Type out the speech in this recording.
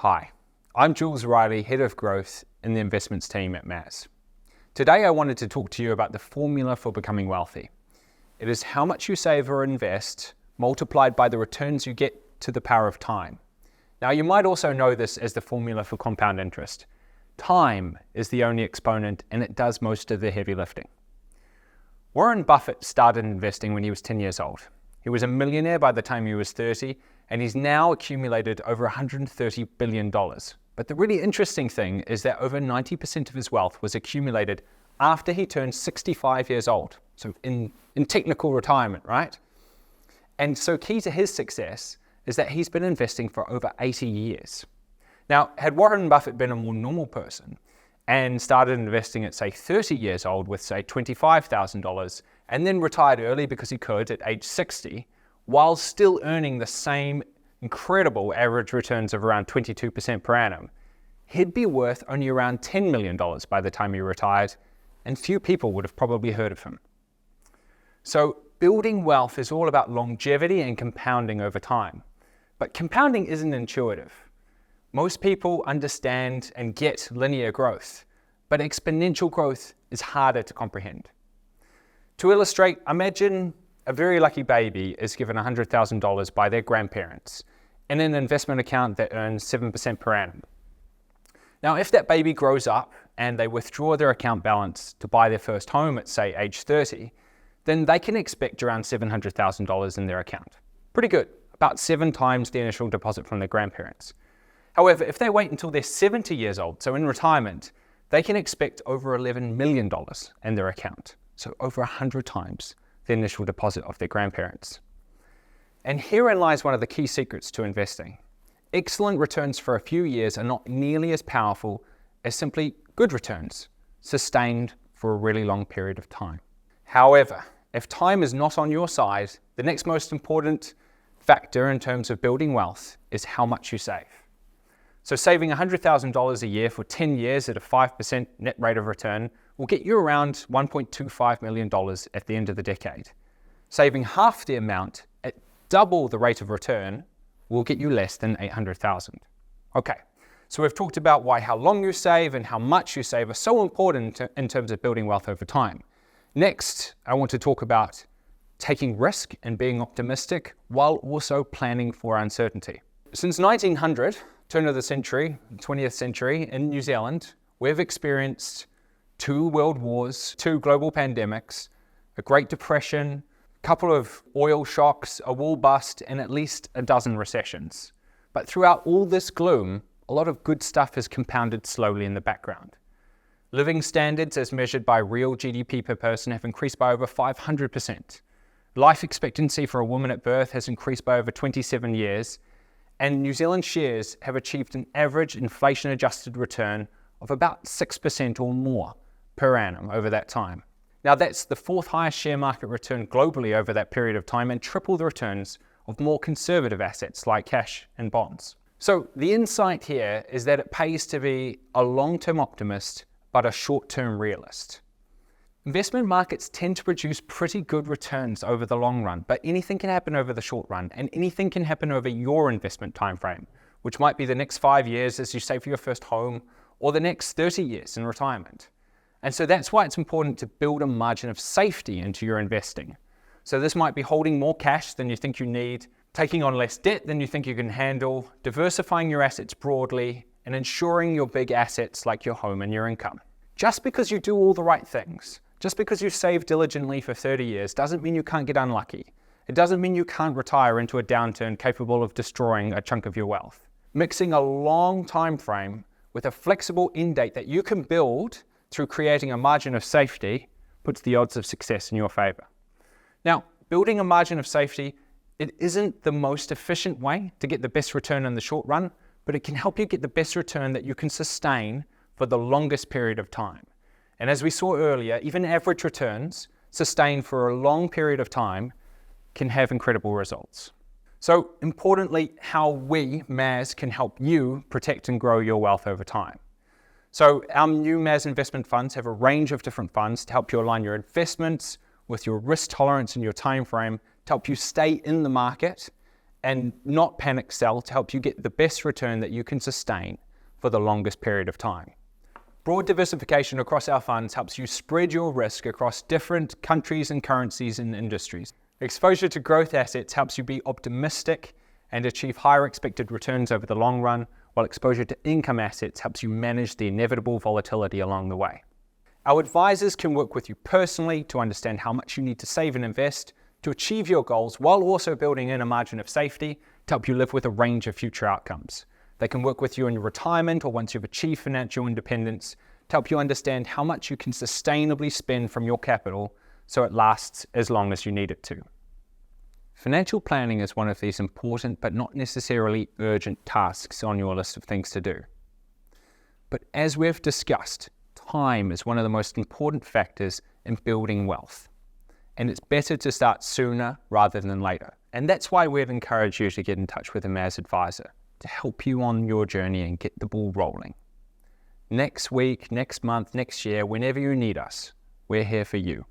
Hi, I'm Jules Riley, Head of Growth in the Investments team at MAS. Today I wanted to talk to you about the formula for becoming wealthy. It is how much you save or invest multiplied by the returns you get to the power of time. Now you might also know this as the formula for compound interest. Time is the only exponent and it does most of the heavy lifting. Warren Buffett started investing when he was 10 years old. He was a millionaire by the time he was 30, and he's now accumulated over $130 billion. But the really interesting thing is that over 90% of his wealth was accumulated after he turned 65 years old. So in technical retirement, right? And so key to his success is that he's been investing for over 80 years. Now, had Warren Buffett been a more normal person and started investing at, say, 30 years old with, say, $25,000, and then retired early because he could at age 60, while still earning the same incredible average returns of around 22% per annum, he'd be worth only around $10 million by the time he retired, and few people would have probably heard of him. So building wealth is all about longevity and compounding over time. But compounding isn't intuitive. Most people understand and get linear growth, but exponential growth is harder to comprehend. To illustrate, imagine a very lucky baby is given $100,000 by their grandparents in an investment account that earns 7% per annum. Now, if that baby grows up and they withdraw their account balance to buy their first home at, say, age 30, then they can expect around $700,000 in their account. Pretty good, about 7 times the initial deposit from their grandparents. However, if they wait until they're 70 years old, so in retirement, they can expect over $11 million in their account, so over 100 times the initial deposit of their grandparents. And herein lies one of the key secrets to investing. Excellent returns for a few years are not nearly as powerful as simply good returns, sustained for a really long period of time. However, if time is not on your side, the next most important factor in terms of building wealth is how much you save. So saving $100,000 a year for 10 years at a 5% net rate of return will get you around $1.25 million at the end of the decade. Saving half the amount at double the rate of return will get you less than $800,000. Okay, so we've talked about why how long you save and how much you save are so important in terms of building wealth over time. Next, I want to talk about taking risk and being optimistic while also planning for uncertainty. Since 1900, turn of the century, 20th century, in New Zealand, we've experienced 2 world wars, 2 global pandemics, a Great Depression, a couple of oil shocks, a wall bust, and at least a dozen recessions. But throughout all this gloom, a lot of good stuff has compounded slowly in the background. Living standards as measured by real GDP per person have increased by over 500%. Life expectancy for a woman at birth has increased by over 27 years, and New Zealand shares have achieved an average inflation-adjusted return of about 6% or more per annum over that time. Now that's the 4th highest share market return globally over that period of time and triple the returns of more conservative assets like cash and bonds. So the insight here is that it pays to be a long-term optimist but a short-term realist. Investment markets tend to produce pretty good returns over the long run, but anything can happen over the short run, and anything can happen over your investment time frame, which might be the next 5 years as you save for your first home, or the next 30 years in retirement. And so that's why it's important to build a margin of safety into your investing. So this might be holding more cash than you think you need, taking on less debt than you think you can handle, diversifying your assets broadly, and ensuring your big assets like your home and your income. Just because you do all the right things, just because you save diligently for 30 years doesn't mean you can't get unlucky. It doesn't mean you can't retire into a downturn capable of destroying a chunk of your wealth. Mixing a long time frame with a flexible end date that you can build through creating a margin of safety puts the odds of success in your favor. Now, building a margin of safety, it isn't the most efficient way to get the best return in the short run, but it can help you get the best return that you can sustain for the longest period of time. And as we saw earlier, even average returns sustained for a long period of time can have incredible results. So importantly, how we, MAS, can help you protect and grow your wealth over time. So our new MAS investment funds have a range of different funds to help you align your investments with your risk tolerance and your time frame, to help you stay in the market and not panic sell to help you get the best return that you can sustain for the longest period of time. Broad diversification across our funds helps you spread your risk across different countries and currencies and industries. Exposure to growth assets helps you be optimistic and achieve higher expected returns over the long run, while exposure to income assets helps you manage the inevitable volatility along the way. Our advisors can work with you personally to understand how much you need to save and invest to achieve your goals, while also building in a margin of safety to help you live with a range of future outcomes. They can work with you in your retirement or once you've achieved financial independence to help you understand how much you can sustainably spend from your capital so it lasts as long as you need it to. Financial planning is one of these important but not necessarily urgent tasks on your list of things to do. But as we've discussed, time is one of the most important factors in building wealth. And it's better to start sooner rather than later. And that's why we'd encourage you to get in touch with a MAS advisor to help you on your journey and get the ball rolling. Next week, next month, next year, whenever you need us, we're here for you.